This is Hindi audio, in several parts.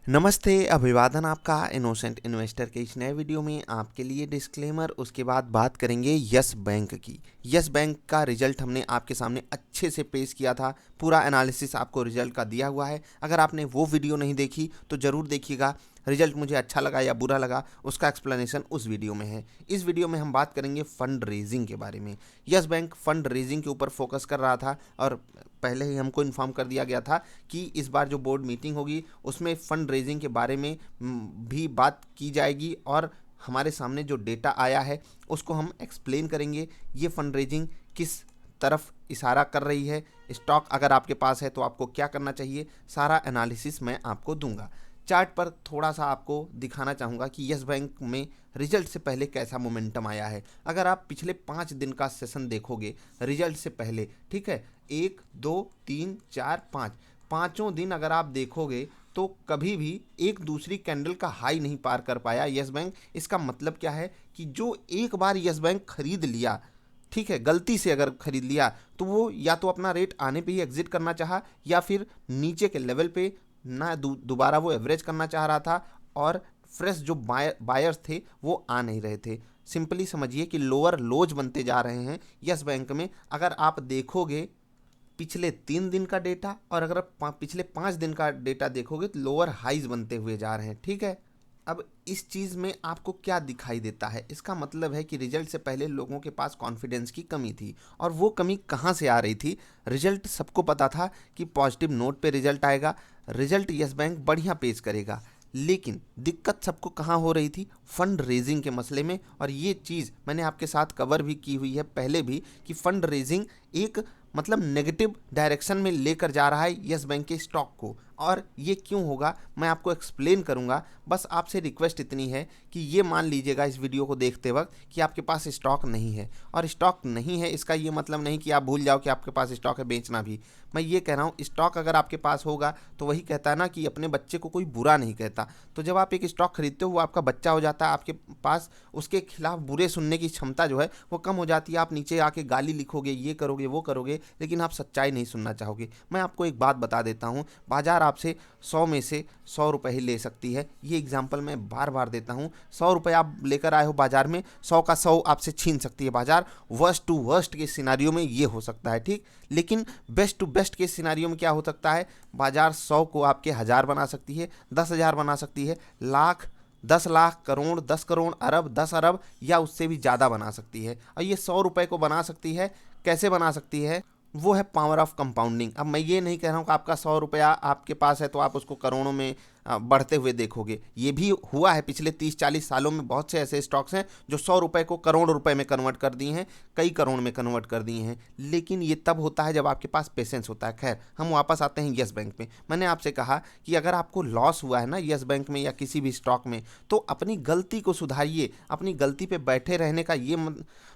नमस्ते, अभिवादन आपका इनोसेंट इन्वेस्टर के इस नए वीडियो में आपके लिए डिस्क्लेमर। उसके बाद बात करेंगे यस बैंक की। यस बैंक का रिजल्ट हमने आपके सामने अच्छे से पेश किया था, पूरा एनालिसिस आपको रिजल्ट का दिया हुआ है। अगर आपने वो वीडियो नहीं देखी तो ज़रूर देखिएगा। रिजल्ट मुझे अच्छा लगा या बुरा लगा उसका एक्सप्लेनेशन उस वीडियो में है। इस वीडियो में हम बात करेंगे फंड रेजिंग के बारे में। यस बैंक फंड रेजिंग के ऊपर फोकस कर रहा था और पहले ही हमको इन्फॉर्म कर दिया गया था कि इस बार जो बोर्ड मीटिंग होगी उसमें फ़ंड रेजिंग के बारे में भी बात की जाएगी और हमारे सामने जो डेटा आया है उसको हम एक्सप्लेन करेंगे। ये फ़ंड रेजिंग किस तरफ इशारा कर रही है, स्टॉक अगर आपके पास है तो आपको क्या करना चाहिए, सारा एनालिसिस मैं आपको दूंगा। चार्ट पर थोड़ा सा आपको दिखाना चाहूँगा कि यस बैंक में रिजल्ट से पहले कैसा मोमेंटम आया है। अगर आप पिछले 5 दिन का सेशन देखोगे रिजल्ट से पहले, ठीक है, 1 2 3 4 5 पाँचों दिन अगर आप देखोगे तो कभी भी एक दूसरी कैंडल का हाई नहीं पार कर पाया यस बैंक। इसका मतलब क्या है कि जो एक बार यस बैंक खरीद लिया, ठीक है, गलती से अगर खरीद लिया तो वो या तो अपना रेट आने पे ही एग्जिट करना चाहा या फिर नीचे के लेवल पे ना दोबारा वो एवरेज करना चाह रहा था और फ्रेश जो बायर्स थे वो आ नहीं रहे थे। सिंपली समझिए कि लोअर लोज बनते जा रहे हैं यस बैंक में। अगर आप देखोगे पिछले 3 दिन का डेटा और अगर आप पिछले 5 दिन का डेटा देखोगे तो लोअर हाइज बनते हुए जा रहे हैं, ठीक है। अब इस चीज़ में आपको क्या दिखाई देता है, इसका मतलब है कि रिजल्ट से पहले लोगों के पास कॉन्फिडेंस की कमी थी। और वो कमी कहाँ से आ रही थी? रिजल्ट सबको पता था कि पॉजिटिव नोट पे रिजल्ट आएगा, रिजल्ट यस बैंक बढ़िया पेश करेगा, लेकिन दिक्कत सबको कहाँ हो रही थी? फंड रेजिंग के मसले में। और ये चीज़ मैंने आपके साथ कवर भी की हुई है पहले भी कि फंड रेजिंग एक मतलब नेगेटिव डायरेक्शन में लेकर जा रहा है यस बैंक के स्टॉक को। और ये क्यों होगा मैं आपको एक्सप्लेन करूंगा। बस आपसे रिक्वेस्ट इतनी है कि ये मान लीजिएगा इस वीडियो को देखते वक्त कि आपके पास स्टॉक नहीं है। और स्टॉक नहीं है इसका ये मतलब नहीं कि आप भूल जाओ कि आपके पास स्टॉक है, बेचना भी। मैं ये कह रहा हूँ स्टॉक अगर आपके पास होगा तो वही कहता है ना कि अपने बच्चे को कोई बुरा नहीं कहता। तो जब आप एक स्टॉक खरीदते हो वो आपका बच्चा हो जाता है, आपके पास उसके खिलाफ बुरे सुनने की क्षमता जो है वो कम हो जाती है। आप नीचे आके गाली लिखोगे, ये करोगे वो करोगे, लेकिन आप सच्चाई नहीं सुनना चाहोगे। मैं आपको एक बात बता देता हूँ, बाजार आपसे 100 में से 100 रुपये ही ले सकती है। ये एग्जाम्पल मैं बार बार देता हूँ। 100 रुपये आप लेकर आए हो बाजार में, 100 का 100 आपसे छीन सकती है बाजार। वर्स्ट टू वर्स्ट के सिनारियो में ये हो सकता है, ठीक। लेकिन बेस्ट टू बेस्ट के सिनारियो में क्या हो सकता है? बाजार 100 को आपके 1000 बना सकती है, 10,000 बना सकती है, लाख, 10 लाख, करोड़, 10 करोड़, अरब, 10 अरब या उससे भी ज़्यादा बना सकती है। और ये 100 रुपये को बना सकती है। कैसे बना सकती है? वो है पावर ऑफ कंपाउंडिंग। अब मैं ये नहीं कह रहा हूँ कि आपका 100 रुपया आपके पास है तो आप उसको करोड़ों में बढ़ते हुए देखोगे। ये भी हुआ है पिछले 30-40 सालों में। बहुत से ऐसे स्टॉक्स हैं जो 100 रुपये को करोड़ रुपए में कन्वर्ट कर दिए हैं, कई करोड़ में कन्वर्ट कर दिए हैं। लेकिन ये तब होता है जब आपके पास पेशेंस होता है। खैर, हम वापस आते हैं यस बैंक में। मैंने आपसे कहा कि अगर आपको लॉस हुआ है ना यस बैंक में या किसी भी स्टॉक में, तो अपनी गलती को सुधारिए। अपनी गलती पे बैठे रहने का ये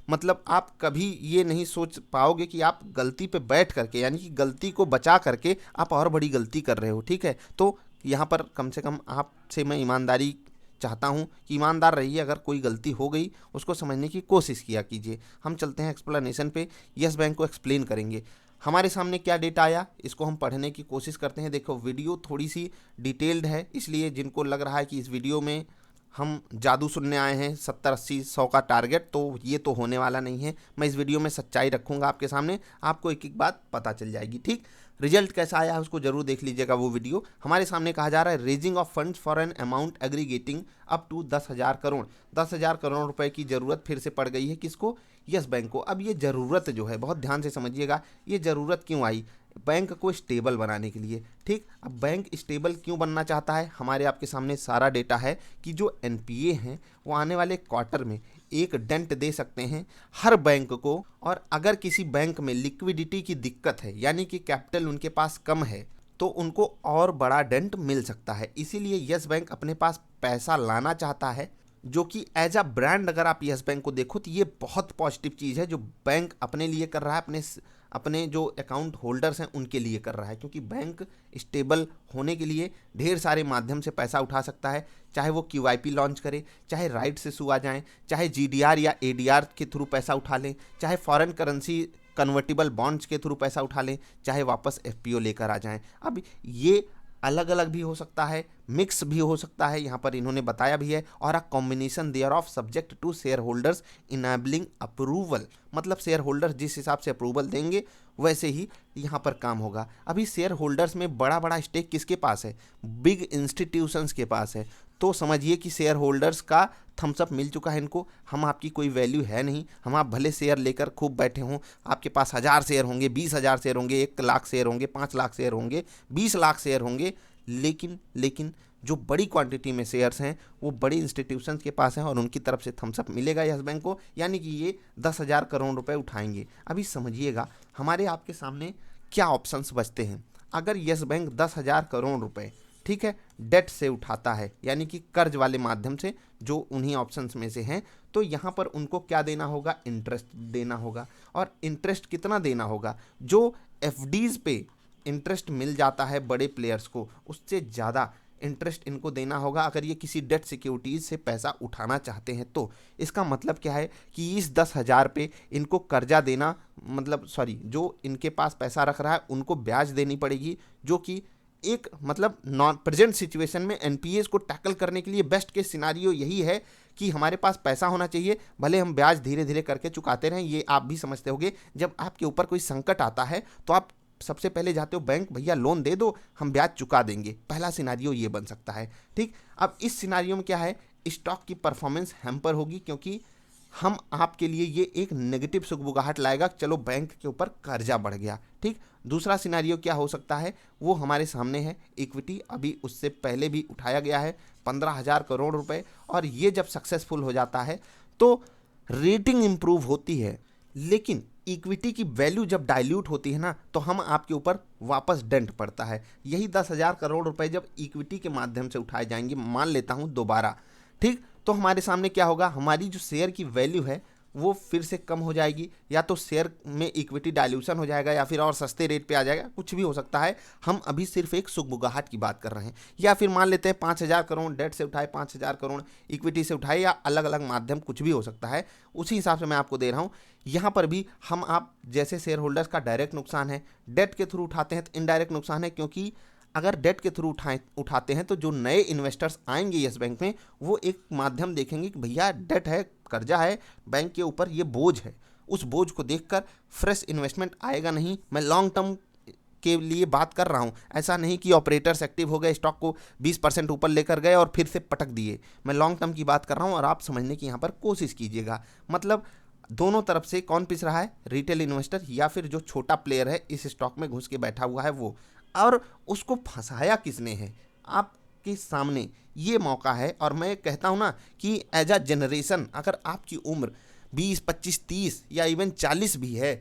मतलब आप कभी ये नहीं सोच पाओगे कि आप गलती पे बैठ करके, यानी कि गलती को बचा करके आप और बड़ी गलती कर रहे हो, ठीक है। तो यहाँ पर कम से कम आपसे मैं ईमानदारी चाहता हूँ कि ईमानदार रहिए। अगर कोई गलती हो गई उसको समझने की कोशिश किया कीजिए। हम चलते हैं एक्सप्लेनेशन पे, यस बैंक को एक्सप्लेन करेंगे। हमारे सामने क्या डेटा आया इसको हम पढ़ने की कोशिश करते हैं। देखो वीडियो थोड़ी सी डिटेल्ड है, इसलिए जिनको लग रहा है कि इस वीडियो में हम जादू सुनने आए हैं 70-80-100 का टारगेट, तो ये तो होने वाला नहीं है। मैं इस वीडियो में सच्चाई रखूंगा आपके सामने, आपको एक एक बात पता चल जाएगी, ठीक। रिजल्ट कैसा आया है उसको जरूर देख लीजिएगा। वो वीडियो हमारे सामने कहा जा रहा है raising of funds for an amount aggregating up to 10,000 crore. 10,000 crore रुपए की जरूरत फिर से पड़ गई है किसको? यस बैंक को। अब ये जरूरत जो है बहुत ध्यान से समझिएगा, ये जरूरत क्यों आई? बैंक को स्टेबल बनाने के लिए, ठीक। अब बैंक स्टेबल क्यों बनना चाहता है? हमारे आपके सामने सारा डेटा है कि जो एनपीए हैं वो आने वाले क्वार्टर में एक डेंट दे सकते हैं हर बैंक को। और अगर किसी बैंक में लिक्विडिटी की दिक्कत है, यानी कि कैपिटल उनके पास कम है, तो उनको और बड़ा डेंट मिल सकता है। इसीलिए यस बैंक अपने पास पैसा लाना चाहता है, जो कि एज अ ब्रांड अगर आप यस बैंक को देखो तो ये बहुत पॉजिटिव चीज़ है जो बैंक अपने लिए कर रहा है, अपने जो अकाउंट होल्डर्स हैं उनके लिए कर रहा है। क्योंकि बैंक स्टेबल होने के लिए ढेर सारे माध्यम से पैसा उठा सकता है, चाहे वो क्यूआईपी लॉन्च करे, चाहे राइट इशू आ जाएं, चाहे जीडीआर या एडीआर के थ्रू पैसा उठा लें, चाहे फॉरेन करेंसी कन्वर्टिबल बॉन्ड्स के थ्रू पैसा उठा लें, चाहे वापस एफपीओ लेकर आ जाएं। अब ये अलग अलग भी हो सकता है, मिक्स भी हो सकता है, यहाँ पर इन्होंने बताया भी है। और a combination there of subject to share holders enabling approval, मतलब शेयर होल्डर्स जिस हिसाब से अप्रूवल देंगे वैसे ही यहाँ पर काम होगा। अभी शेयर होल्डर्स में बड़ा बड़ा स्टेक किसके पास है? बिग इंस्टीट्यूशंस के पास है। तो समझिए कि शेयर होल्डर्स का थम्सअप मिल चुका है इनको, हम आपकी कोई वैल्यू है नहीं, हम आप भले शेयर लेकर खूब बैठे हों, आपके पास 1000 शेयर होंगे, 20,000 शेयर होंगे, 1 लाख शेयर होंगे, 5 लाख शेयर होंगे, 20 लाख शेयर होंगे, लेकिन जो बड़ी क्वांटिटी में शेयर्स हैं वो बड़ी इंस्टीट्यूशंस के पास हैं और उनकी तरफ से थम्सअप मिलेगा यस बैंक को, यानी कि ये 10,000 करोड़ रुपए उठाएंगे। अभी समझिएगा हमारे आपके सामने क्या ऑप्शंस बचते हैं। अगर यस बैंक 10,000 करोड़ रुपए, ठीक है, डेट से उठाता है, यानी कि कर्ज वाले माध्यम से, जो उन्हीं ऑप्शंस में से हैं, तो यहाँ पर उनको क्या देना होगा? इंटरेस्ट देना होगा। और इंटरेस्ट कितना देना होगा? जो एफडीज पे इंटरेस्ट मिल जाता है बड़े प्लेयर्स को, उससे ज़्यादा इंटरेस्ट इनको देना होगा अगर ये किसी डेट सिक्योरिटीज़ से पैसा उठाना चाहते हैं। तो इसका मतलब क्या है कि इस 10,000 पे इनको कर्जा देना, मतलब जो इनके पास पैसा रख रहा है उनको ब्याज देनी पड़ेगी, जो कि एक मतलब नॉन प्रेजेंट सिचुएशन में एनपीएस को टैकल करने के लिए बेस्ट केस सिनारियो यही है कि हमारे पास पैसा होना चाहिए, भले हम ब्याज धीरे धीरे करके चुकाते रहें। ये आप भी समझते होंगे, जब आपके ऊपर कोई संकट आता है तो आप सबसे पहले जाते हो बैंक, भैया लोन दे दो, हम ब्याज चुका देंगे। पहला सिनारियो ये बन सकता है, ठीक। अब इस सिनारियो में क्या है? स्टॉक की परफॉर्मेंस हैम्पर होगी, क्योंकि हम आपके लिए ये एक नेगेटिव सुगबुगाहट लाएगा, चलो बैंक के ऊपर कर्जा बढ़ गया, ठीक। दूसरा सिनारियो क्या हो सकता है? वो हमारे सामने है, इक्विटी अभी उससे पहले भी उठाया गया है 15,000 करोड़ रुपए, और ये जब सक्सेसफुल हो जाता है तो रेटिंग इंप्रूव होती है, लेकिन इक्विटी की वैल्यू जब डाइल्यूट होती है ना, तो हम आपके ऊपर वापस डेंट पड़ता है। यही 10,000 करोड़ रुपए जब इक्विटी के माध्यम से उठाए जाएंगे, मान लेता हूं दोबारा, ठीक, तो हमारे सामने क्या होगा? हमारी जो शेयर की वैल्यू है वो फिर से कम हो जाएगी, या तो शेयर में इक्विटी डाइल्यूशन हो जाएगा, या फिर और सस्ते रेट पे आ जाएगा, कुछ भी हो सकता है। हम अभी सिर्फ एक सुगबुगाहट की बात कर रहे हैं। या फिर मान लेते हैं 5,000 करोड़ डेट से उठाए, 5,000 करोड़ इक्विटी से उठाए, या अलग अलग माध्यम कुछ भी हो सकता है, उसी हिसाब से मैं आपको दे रहा हूँ। यहाँ पर भी हम आप जैसे शेयर होल्डर्स का डायरेक्ट नुकसान है, डेट के थ्रू उठाते हैं तो इनडायरेक्ट नुकसान है, क्योंकि अगर डेट के थ्रू उठाते हैं तो जो नए इन्वेस्टर्स आएंगे यस बैंक में, वो एक माध्यम देखेंगे कि भैया डेट है, कर्जा है बैंक के ऊपर, ये बोझ है। उस बोझ को देखकर फ्रेश इन्वेस्टमेंट आएगा नहीं। मैं लॉन्ग टर्म के लिए बात कर रहा हूँ, ऐसा नहीं कि ऑपरेटर्स एक्टिव हो गए, स्टॉक को 20% ऊपर लेकर गए और फिर से पटक दिए। मैं लॉन्ग टर्म की बात कर रहा हूँ, और आप समझने की यहाँ पर कोशिश कीजिएगा। मतलब दोनों तरफ से कौन पिस रहा है? रिटेल इन्वेस्टर, या फिर जो छोटा प्लेयर है इस स्टॉक में घुस के बैठा हुआ है वो। और उसको फंसाया किसने है? आपके सामने ये मौका है। और मैं कहता हूँ ना कि एज अ जनरेशन, अगर आपकी उम्र 20, 25, 30 या इवन 40 भी है,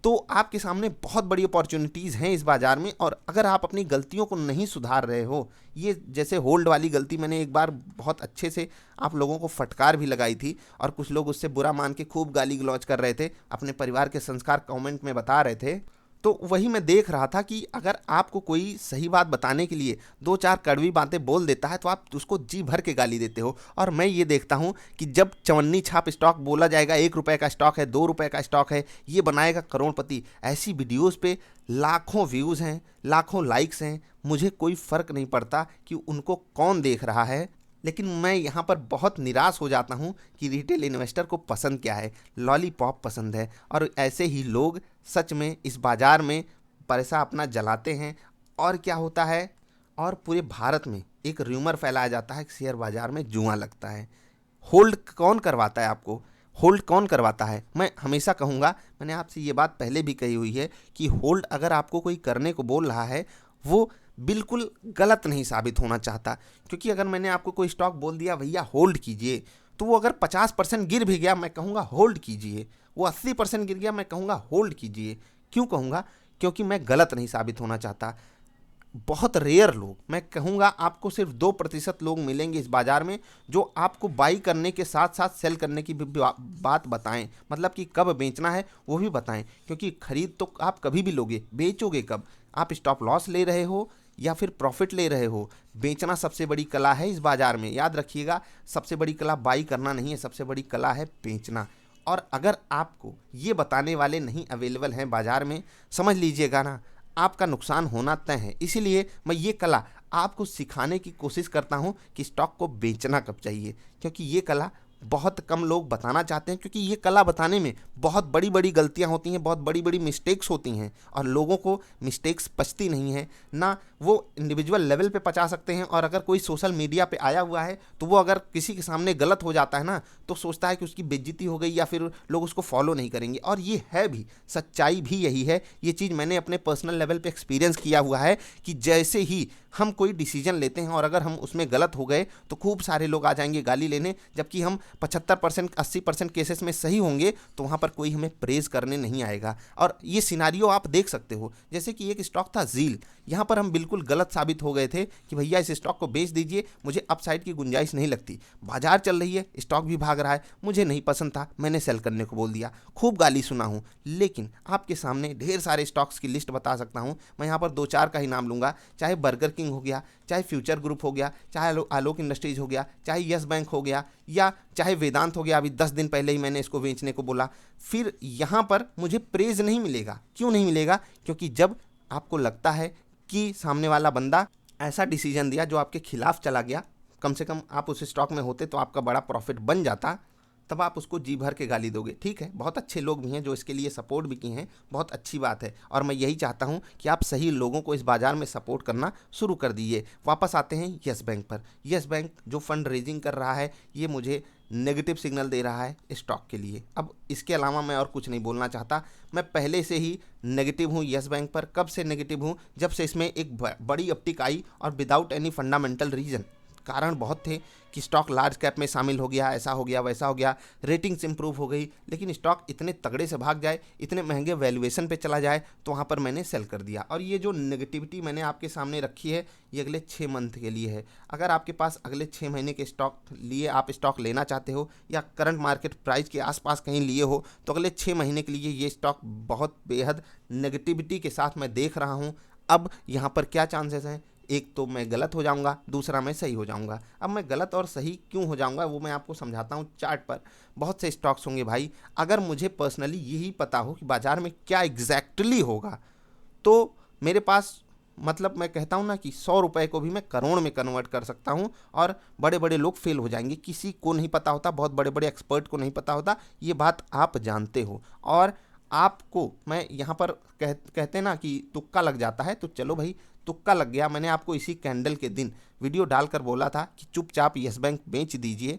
तो आपके सामने बहुत बड़ी अपॉर्चुनिटीज़ हैं इस बाज़ार में। और अगर आप अपनी गलतियों को नहीं सुधार रहे हो, ये जैसे होल्ड वाली गलती मैंने एक बार बहुत अच्छे से आप लोगों को फटकार भी लगाई थी, और कुछ लोग उससे बुरा मान के खूब गाली गलौज कर रहे थे, अपने परिवार के संस्कार कमेंट में बता रहे थे। तो वही मैं देख रहा था कि अगर आपको कोई सही बात बताने के लिए 2-4 कड़वी बातें बोल देता है तो आप उसको जी भर के गाली देते हो। और मैं ये देखता हूँ कि जब चवन्नी छाप स्टॉक बोला जाएगा, 1 रुपये का स्टॉक है, 2 रुपये का स्टॉक है, ये बनाएगा करोड़पति, ऐसी वीडियोज़ पे लाखों व्यूज़ हैं, लाखों लाइक्स हैं, मुझे कोई फ़र्क नहीं पड़ता कि उनको कौन देख रहा है। लेकिन मैं यहाँ पर बहुत निराश हो जाता हूँ कि रिटेल इन्वेस्टर को पसंद क्या है? लॉलीपॉप पसंद है। और ऐसे ही लोग सच में इस बाज़ार में पैसा अपना जलाते हैं। और क्या होता है? और पूरे भारत में एक र्यूमर फैलाया जाता है कि शेयर बाज़ार में जुआ लगता है। होल्ड कौन करवाता है आपको? होल्ड कौन करवाता है? मैं हमेशा कहूँगा, मैंने आपसे ये बात पहले भी कही हुई है कि होल्ड अगर आपको कोई करने को बोल रहा है, वो बिल्कुल गलत नहीं साबित होना चाहता। क्योंकि अगर मैंने आपको कोई स्टॉक बोल दिया भैया होल्ड कीजिए, तो वो अगर 50% गिर भी गया मैं कहूँगा होल्ड कीजिए, वो 80% गिर गया मैं कहूँगा होल्ड कीजिए। क्यों कहूँगा? क्योंकि मैं गलत नहीं साबित होना चाहता। बहुत रेयर लोग, मैं कहूँगा आपको सिर्फ 2% लोग मिलेंगे इस बाज़ार में जो आपको बाई करने के साथ साथ सेल करने की भी बात बताएं, मतलब कि कब बेचना है वो भी बताएं। क्योंकि खरीद तो आप कभी भी लोगे, बेचोगे कब? आप स्टॉप लॉस ले रहे हो या फिर प्रॉफिट ले रहे हो? बेचना सबसे बड़ी कला है इस बाज़ार में, याद रखिएगा। सबसे बड़ी कला बाई करना नहीं है, सबसे बड़ी कला है बेचना। और अगर आपको ये बताने वाले नहीं अवेलेबल हैं बाज़ार में, समझ लीजिएगा ना, आपका नुकसान होना तय है। इसीलिए मैं ये कला आपको सिखाने की कोशिश करता हूँ कि स्टॉक को बेचना कब चाहिए, क्योंकि ये कला बहुत कम लोग बताना चाहते हैं, क्योंकि ये कला बताने में बहुत बड़ी बड़ी गलतियां होती हैं, बहुत बड़ी बड़ी मिस्टेक्स होती हैं, और लोगों को मिस्टेक्स पचती नहीं है ना। वो इंडिविजुअल लेवल पे पचा सकते हैं, और अगर कोई सोशल मीडिया पे आया हुआ है तो वो अगर किसी के सामने गलत हो जाता है ना, तो सोचता है कि उसकी बेइज्जती हो गई या फिर लोग उसको फॉलो नहीं करेंगे। और ये है भी, सच्चाई भी यही है। ये चीज़ मैंने अपने पर्सनल लेवल पे एक्सपीरियंस किया हुआ है कि जैसे ही हम कोई डिसीजन लेते हैं और अगर हम उसमें गलत हो गए तो खूब सारे लोग आ जाएंगे गाली लेने, जबकि हम 75% 80% केसेस में सही होंगे तो वहाँ पर कोई हमें प्रेज करने नहीं आएगा। और ये सिनारियो आप देख सकते हो, जैसे कि एक स्टॉक था जील, यहाँ पर हम बिल्कुल गलत साबित हो गए थे कि भैया इस स्टॉक को बेच दीजिए, मुझे अपसाइड की गुंजाइश नहीं लगती। बाजार चल रही है, स्टॉक भी भाग रहा है, मुझे नहीं पसंद था, मैंने सेल करने को बोल दिया। खूब गाली सुना हूँ, लेकिन आपके सामने ढेर सारे स्टॉक्स की लिस्ट बता सकता हूँ। मैं यहाँ पर 2-4 का ही नाम लूँगा, चाहे बर्गर किंग हो गया, चाहे फ्यूचर ग्रुप हो गया, चाहे आलोक इंडस्ट्रीज हो गया, चाहे यस बैंक हो गया, या चाहे वेदांत हो गया। अभी 10 दिन पहले ही मैंने इसको बेचने को बोला। फिर यहाँ पर मुझे प्रेज नहीं मिलेगा। क्यों नहीं मिलेगा? क्योंकि जब आपको लगता है कि सामने वाला बंदा ऐसा डिसीजन दिया जो आपके खिलाफ चला गया, कम से कम आप उस स्टॉक में होते तो आपका बड़ा प्रॉफिट बन जाता, तब आप उसको जी भर के गाली दोगे। ठीक है, बहुत अच्छे लोग भी हैं जो इसके लिए सपोर्ट भी किए हैं, बहुत अच्छी बात है, और मैं यही चाहता हूं कि आप सही लोगों को इस बाजार में सपोर्ट करना शुरू कर दीजिए। वापस आते हैं यस बैंक पर। यस बैंक जो फंड रेजिंग कर रहा है, ये मुझे नेगेटिव सिग्नल दे रहा है स्टॉक के लिए। अब इसके अलावा मैं और कुछ नहीं बोलना चाहता। मैं पहले से ही नेगेटिव हूँ यस बैंक पर। कब से नेगेटिव हूँ? जब से इसमें एक बड़ी अपटिक आई और विदाउट एनी फंडामेंटल रीज़न। कारण बहुत थे कि स्टॉक लार्ज कैप में शामिल हो गया, ऐसा हो गया, वैसा हो गया, रेटिंग्स इंप्रूव हो गई, लेकिन स्टॉक इतने तगड़े से भाग जाए, इतने महंगे वैल्यूएशन पे चला जाए, तो वहाँ पर मैंने सेल कर दिया। और ये जो नेगेटिविटी मैंने आपके सामने रखी है, ये अगले 6 मंथ के लिए है। अगर आपके पास अगले 6 महीने के स्टॉक लिए आप स्टॉक लेना चाहते हो, या करंट मार्केट प्राइस के आसपास कहीं लिए हो, तो अगले 6 महीने के लिए ये स्टॉक बहुत बेहद नेगेटिविटी के साथ मैं देख रहा हूँ। अब यहाँ पर क्या चांसेस हैं? एक तो मैं गलत हो जाऊंगा, दूसरा मैं सही हो जाऊंगा। अब मैं गलत और सही क्यों हो जाऊंगा वो मैं आपको समझाता हूं। चार्ट पर बहुत से स्टॉक्स होंगे भाई। अगर मुझे पर्सनली यही पता हो कि बाजार में क्या एग्जैक्टली होगा, तो मेरे पास, मतलब मैं कहता हूं ना कि 100 रुपए को भी मैं करोड़ में कन्वर्ट कर सकता हूं, और बड़े बड़े लोग फेल हो जाएंगे। किसी को नहीं पता होता, बहुत बड़े बड़े एक्सपर्ट को नहीं पता होता, ये बात आप जानते हो। और आपको मैं यहाँ पर कहते ना कि तुक्का लग जाता है, तो चलो भाई तुक्का लग गया। मैंने आपको इसी कैंडल के दिन वीडियो डालकर बोला था कि चुपचाप यस बैंक बेच दीजिए।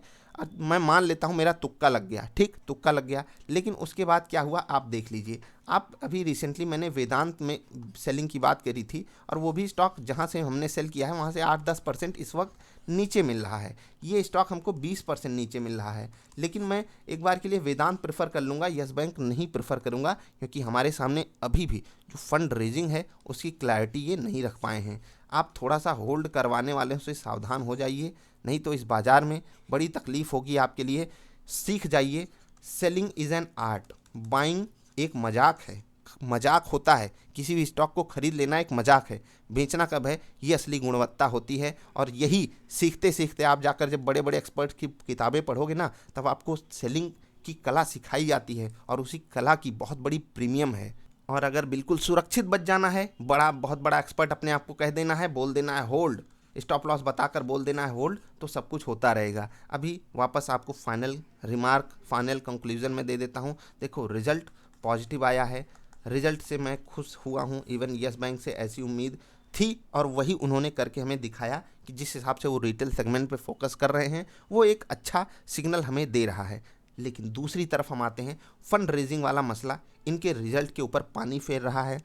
मैं मान लेता हूँ मेरा तुक्का लग गया, ठीक, तुक्का लग गया, लेकिन उसके बाद क्या हुआ आप देख लीजिए। आप अभी रिसेंटली मैंने वेदांत में सेलिंग की बात करी थी, और वो भी स्टॉक जहाँ से हमने सेल किया है वहाँ से 8-10% इस वक्त नीचे मिल रहा है। ये स्टॉक हमको 20% नीचे मिल रहा है, लेकिन मैं एक बार के लिए वेदांत प्रेफर कर लूँगा, यस बैंक नहीं प्रेफर करूँगा, क्योंकि हमारे सामने अभी भी जो फंड रेजिंग है उसकी क्लैरिटी ये नहीं रख पाए हैं। आप थोड़ा सा होल्ड करवाने वाले से सावधान हो जाइए, नहीं तो इस बाज़ार में बड़ी तकलीफ़ होगी आपके लिए। सीख जाइए, selling is an art, buying एक मजाक है, मजाक होता है। किसी भी स्टॉक को खरीद लेना एक मजाक है, बेचना कब है, ये असली गुणवत्ता होती है। और यही सीखते सीखते आप जाकर जब बड़े बड़े एक्सपर्ट की किताबें पढ़ोगे ना, तब आपको सेलिंग की कला सिखाई जाती है, और उसी कला की बहुत बड़ी प्रीमियम है। और अगर बिल्कुल सुरक्षित बच जाना है, बहुत बड़ा एक्सपर्ट अपने आप को कह देना है, बोल देना है होल्ड, स्टॉप लॉस बताकर बोल देना है होल्ड, तो सब कुछ होता रहेगा। अभी वापस आपको फाइनल रिमार्क, फाइनल कंक्लूजन में दे देता हूँ। देखो, रिजल्ट पॉजिटिव आया है, रिजल्ट से मैं खुश हुआ हूँ। इवन यस बैंक से ऐसी उम्मीद थी, और वही उन्होंने करके हमें दिखाया कि जिस हिसाब से वो रिटेल सेगमेंट पे फोकस कर रहे हैं, वो एक अच्छा सिग्नल हमें दे रहा है। लेकिन दूसरी तरफ हम आते हैं, फंड रेजिंग वाला मसला इनके रिजल्ट के ऊपर पानी फेर रहा है।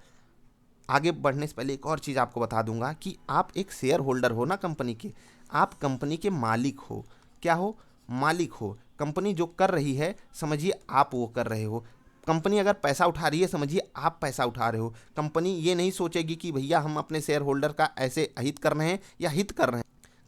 आगे बढ़ने से पहले एक और चीज़ आपको बता दूंगा कि आप एक शेयर होल्डर हो ना कंपनी के, आप कंपनी के मालिक हो। क्या हो? मालिक हो। कंपनी जो कर रही है समझिए आप वो कर रहे हो। कंपनी अगर पैसा उठा रही है समझिए आप पैसा उठा रहे हो। कंपनी ये नहीं सोचेगी कि भैया हम अपने शेयर होल्डर का ऐसे अहित कर रहे हैं या हित कर रहे हैं।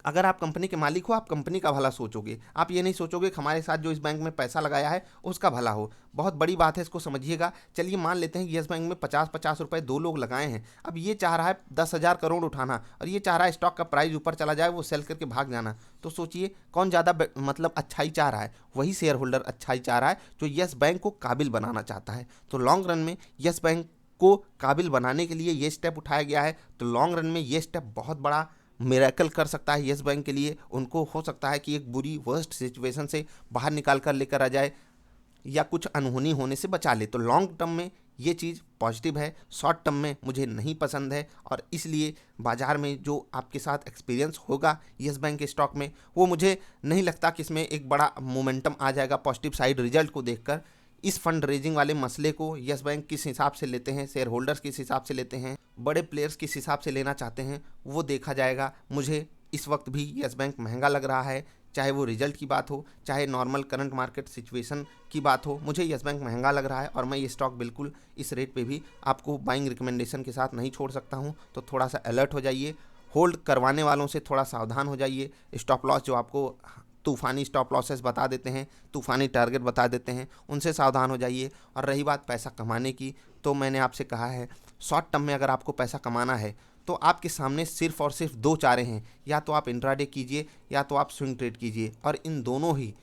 अगर आप कंपनी के मालिक हो, आप कंपनी का भला सोचोगे, आप ये नहीं सोचोगे कि हमारे साथ जो इस बैंक में पैसा लगाया है उसका भला हो। बहुत बड़ी बात है, इसको समझिएगा। चलिए मान लेते हैं कि यस बैंक में 50-50 रुपए 2 लोग लगाए हैं। अब ये चाह रहा है 10,000 करोड़ उठाना, और ये चाह रहा है स्टॉक का प्राइस ऊपर चला जाए, वो सेल करके भाग जाना। तो सोचिए कौन ज़्यादा मतलब अच्छाई चाह रहा है? वही शेयर होल्डर अच्छाई चाह रहा है जो यस बैंक को काबिल बनाना चाहता है। तो लॉन्ग रन में यस बैंक को काबिल बनाने के लिए ये स्टेप उठाया गया है। तो लॉन्ग रन में ये स्टेप बहुत बड़ा मिरेकल कर सकता है यस बैंक के लिए। उनको हो सकता है कि एक बुरी वर्स्ट सिचुएशन से बाहर निकाल कर लेकर आ जाए या कुछ अनहोनी होने से बचा ले। तो लॉन्ग टर्म में ये चीज़ पॉजिटिव है, शॉर्ट टर्म में मुझे नहीं पसंद है। और इसलिए बाज़ार में जो आपके साथ एक्सपीरियंस होगा यस बैंक के स्टॉक में, वो मुझे नहीं लगता कि इसमें एक बड़ा मोमेंटम आ जाएगा पॉजिटिव साइड रिजल्ट को देखकर। इस फंड रेजिंग वाले मसले को यस बैंक किस हिसाब से लेते हैं, शेयर होल्डर्स किस हिसाब से लेते हैं, बड़े प्लेयर्स किस हिसाब से लेना चाहते हैं, वो देखा जाएगा। मुझे इस वक्त भी यस बैंक महंगा लग रहा है, चाहे वो रिजल्ट की बात हो, चाहे नॉर्मल करंट मार्केट सिचुएशन की बात हो, मुझे यस बैंक महंगा लग रहा है। और मैं ये स्टॉक बिल्कुल इस रेट पे भी आपको बाइंग रिकमेंडेशन के साथ नहीं छोड़ सकता हूँ। तो थोड़ा सा अलर्ट हो जाइए, होल्ड करवाने वालों से थोड़ा सावधान हो जाइए। स्टॉप लॉस जो आपको तूफ़ानी स्टॉप लॉसेस बता देते हैं, तूफ़ानी टारगेट बता देते हैं, उनसे सावधान हो जाइए। और रही बात पैसा कमाने की, तो मैंने आपसे कहा है शॉर्ट टर्म में अगर आपको पैसा कमाना है तो आपके सामने सिर्फ और सिर्फ दो चारे हैं, या तो आप इंट्राडे कीजिए या तो आप स्विंग ट्रेड कीजिए। और इन दोनों ही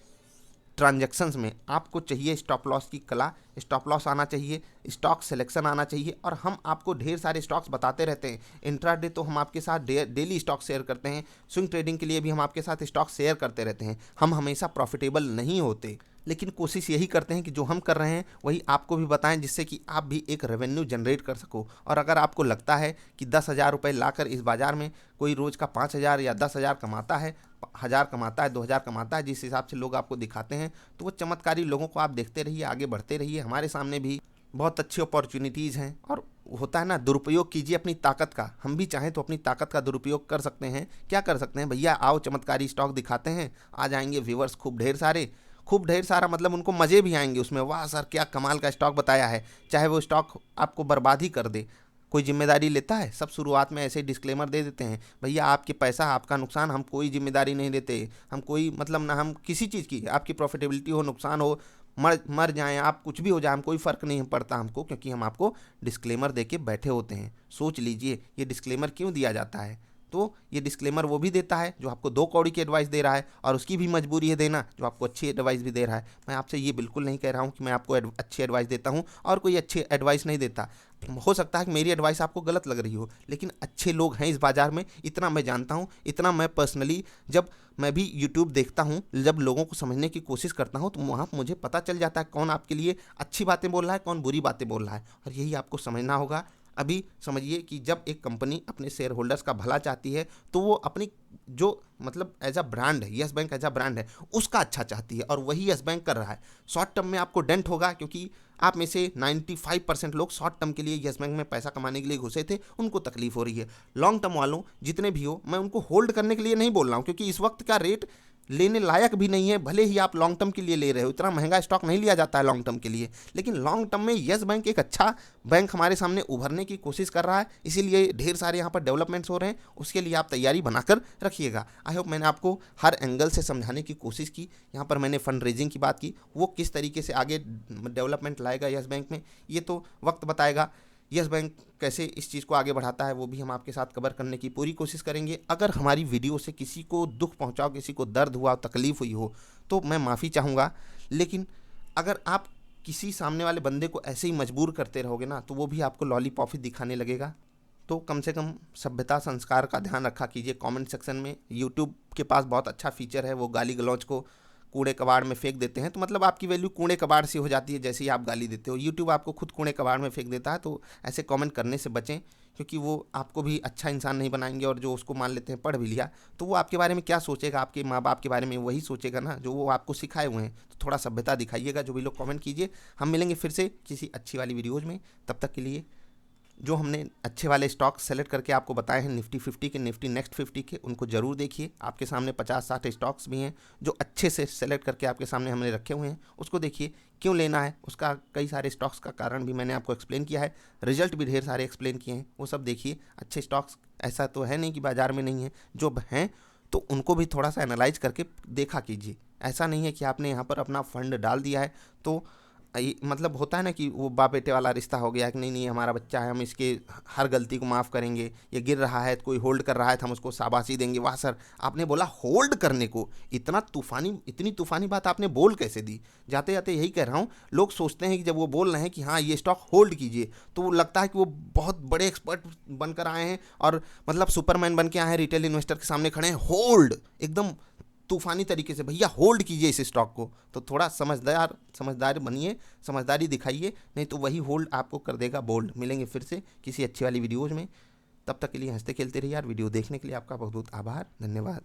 ट्रांजैक्शंस में आपको चाहिए स्टॉप लॉस की कला, स्टॉप लॉस आना चाहिए, स्टॉक सिलेक्शन आना चाहिए। और हम आपको ढेर सारे स्टॉक्स बताते रहते हैं। इंट्राडे तो हम आपके साथ डेली स्टॉक शेयर करते हैं, स्विंग ट्रेडिंग के लिए भी हम आपके साथ स्टॉक शेयर करते रहते हैं। हम हमेशा प्रॉफिटेबल नहीं होते, लेकिन कोशिश यही करते हैं कि जो हम कर रहे हैं वही आपको भी बताएं, जिससे कि आप भी एक रेवेन्यू जनरेट कर सको। और अगर आपको लगता है कि 10,000 रुपये लाकर इस बाज़ार में कोई रोज़ का 5,000 या 10,000 कमाता है, 1,000 कमाता है, 2,000 कमाता है, जिस हिसाब से लोग आपको दिखाते हैं, तो वो चमत्कारी लोगों को आप देखते रहिए, आगे बढ़ते रहिए। हमारे सामने भी बहुत अच्छी अपॉर्चुनिटीज़ हैं। और होता है ना, दुरुपयोग कीजिए अपनी ताकत का। हम भी चाहें तो अपनी ताकत का दुरुपयोग कर सकते हैं। क्या कर सकते हैं भैया, आओ चमत्कारी स्टॉक दिखाते हैं, आ जाएंगे व्यूवर्स खूब ढेर सारे, खूब ढेर सारा मतलब उनको मज़े भी आएंगे उसमें। वाह सर क्या कमाल का स्टॉक बताया है, चाहे वो स्टॉक आपको बर्बाद ही कर दे। कोई जिम्मेदारी लेता है? सब शुरुआत में ऐसे डिस्क्लेमर दे देते हैं, भैया आपके पैसा आपका नुकसान, हम कोई जिम्मेदारी नहीं लेते, हम कोई मतलब ना हम किसी चीज़ की, आपकी प्रॉफिटेबिलिटी हो, नुकसान हो, मर मर जाएं आप, कुछ भी हो जाए, हम कोई फ़र्क नहीं पड़ता हमको, क्योंकि हम आपको डिस्क्लेमर दे के बैठे होते हैं। सोच लीजिए ये डिस्क्लेमर क्यों दिया जाता है। तो ये डिस्क्लेमर वो भी देता है जो आपको 2 कौड़ी की एडवाइस दे रहा है, और उसकी भी मजबूरी है देना जो आपको अच्छी एडवाइस भी दे रहा है। मैं आपसे ये बिल्कुल नहीं कह रहा हूँ कि मैं आपको अच्छी एडवाइस देता हूँ और कोई अच्छी एडवाइस नहीं देता। हो सकता है कि मेरी एडवाइस आपको गलत लग रही हो, लेकिन अच्छे लोग हैं इस बाज़ार में, इतना मैं जानता हूँ। इतना मैं पर्सनली, जब मैं भी यूट्यूब देखता हूँ, जब लोगों को समझने की कोशिश करता हूँ, तो वहाँ मुझे पता चल जाता है कौन आपके लिए अच्छी बातें बोल रहा है, कौन बुरी बातें बोल रहा है। और यही आपको समझना होगा। अभी समझिए कि जब एक कंपनी अपने शेयर होल्डर्स का भला चाहती है, तो वो अपनी जो मतलब एज अ ब्रांड है, Yes Bank as a brand है, उसका अच्छा चाहती है, और वही यस बैंक कर रहा है। शॉर्ट टर्म में आपको डेंट होगा, क्योंकि आप में से 95% लोग शॉर्ट टर्म के लिए यस बैंक में पैसा कमाने के लिए घुसे थे, उनको तकलीफ हो रही है। लॉन्ग टर्म वालों जितने भी हो, मैं उनको होल्ड करने के लिए नहीं बोल रहा हूँ, क्योंकि इस वक्त का रेट लेने लायक भी नहीं है। भले ही आप लॉन्ग टर्म के लिए ले रहे हो, इतना महंगा स्टॉक नहीं लिया जाता है लॉन्ग टर्म के लिए, लेकिन लॉन्ग टर्म में यस बैंक एक अच्छा बैंक हमारे सामने उभरने की कोशिश कर रहा है। इसीलिए ढेर सारे यहाँ पर डेवलपमेंट्स हो रहे हैं, उसके लिए आप तैयारी बनाकर रखिएगा। आई होप मैंने आपको हर एंगल से समझाने की कोशिश की। यहाँ पर मैंने फंड रेजिंग की बात की, वो किस तरीके से आगे डेवलपमेंट लाएगा यस बैंक में, ये तो वक्त बताएगा। यस बैंक कैसे इस चीज़ को आगे बढ़ाता है, वो भी हम आपके साथ कवर करने की पूरी कोशिश करेंगे। अगर हमारी वीडियो से किसी को दुख पहुंचा, किसी को दर्द हुआ, तकलीफ हुई हो, तो मैं माफ़ी चाहूँगा। लेकिन अगर आप किसी सामने वाले बंदे को ऐसे ही मजबूर करते रहोगे ना, तो वो भी आपको लॉलीपॉप ही दिखाने लगेगा। तो कम से कम सभ्यता संस्कार का ध्यान रखा कीजिए। कमेंट सेक्शन में यूट्यूब के पास बहुत अच्छा फीचर है, वो गाली गलौज को कूड़े कबाड़ में फेंक देते हैं, तो मतलब आपकी वैल्यू कूड़े कबाड़ सी हो जाती है जैसे ही आप गाली देते हो। यूट्यूब आपको खुद कूड़े कबाड़ में फेंक देता है, तो ऐसे कमेंट करने से बचें, क्योंकि वो आपको भी अच्छा इंसान नहीं बनाएंगे। और जो उसको मान लेते हैं पढ़ भी लिया, तो वो आपके बारे में क्या सोचेगा, आपके माँ बाप के बारे में वही सोचेगा ना जो वो आपको सिखाए हुए हैं। तो थोड़ा सभ्यता दिखाइएगा जो भी लोग कमेंट कीजिए। हम मिलेंगे फिर से किसी अच्छी वाली वीडियोज़ में, तब तक के लिए जो हमने अच्छे वाले स्टॉक सेलेक्ट करके आपको बताए हैं, निफ्टी 50 के, निफ्टी नेक्स्ट 50 के, उनको ज़रूर देखिए। आपके सामने 50-60 स्टॉक्स भी हैं जो अच्छे से सेलेक्ट करके आपके सामने हमने रखे हुए हैं, उसको देखिए। क्यों लेना है उसका कई सारे स्टॉक्स का कारण भी मैंने आपको एक्सप्लेन किया है, रिजल्ट भी ढेर सारे एक्सप्लेन किए हैं, वो सब देखिए। अच्छे स्टॉक्स ऐसा तो है नहीं कि बाज़ार में नहीं है, जो हैं तो उनको भी थोड़ा सा एनालाइज करके देखा कीजिए। ऐसा नहीं है कि आपने यहाँ पर अपना फंड डाल दिया है तो मतलब होता है ना कि वो बाप बेटे वाला रिश्ता हो गया कि नहीं नहीं हमारा बच्चा है, हम इसके हर गलती को माफ़ करेंगे। ये गिर रहा है तो कोई होल्ड कर रहा है तो हम उसको शाबाशी देंगे। वाह सर, आपने बोला होल्ड करने को, इतनी तूफानी बात आपने बोल कैसे दी। जाते जाते यही कह रहा हूँ, लोग सोचते हैं कि जब वो बोल रहे हैं कि हाँ ये स्टॉक होल्ड कीजिए, तो वो लगता है कि वो बहुत बड़े एक्सपर्ट बनकर आए हैं और मतलब सुपरमैन बन के आए हैं, रिटेल इन्वेस्टर के सामने खड़े हैं, होल्ड एकदम तूफानी तरीके से, भैया होल्ड कीजिए इस स्टॉक को। तो थोड़ा समझदार बनिए, समझदारी दिखाइए, नहीं तो वही होल्ड आपको कर देगा बोल्ड। मिलेंगे फिर से किसी अच्छी वाली वीडियोज़ में, तब तक के लिए हंसते खेलते रहिए यार। वीडियो देखने के लिए आपका बहुत बहुत आभार, धन्यवाद।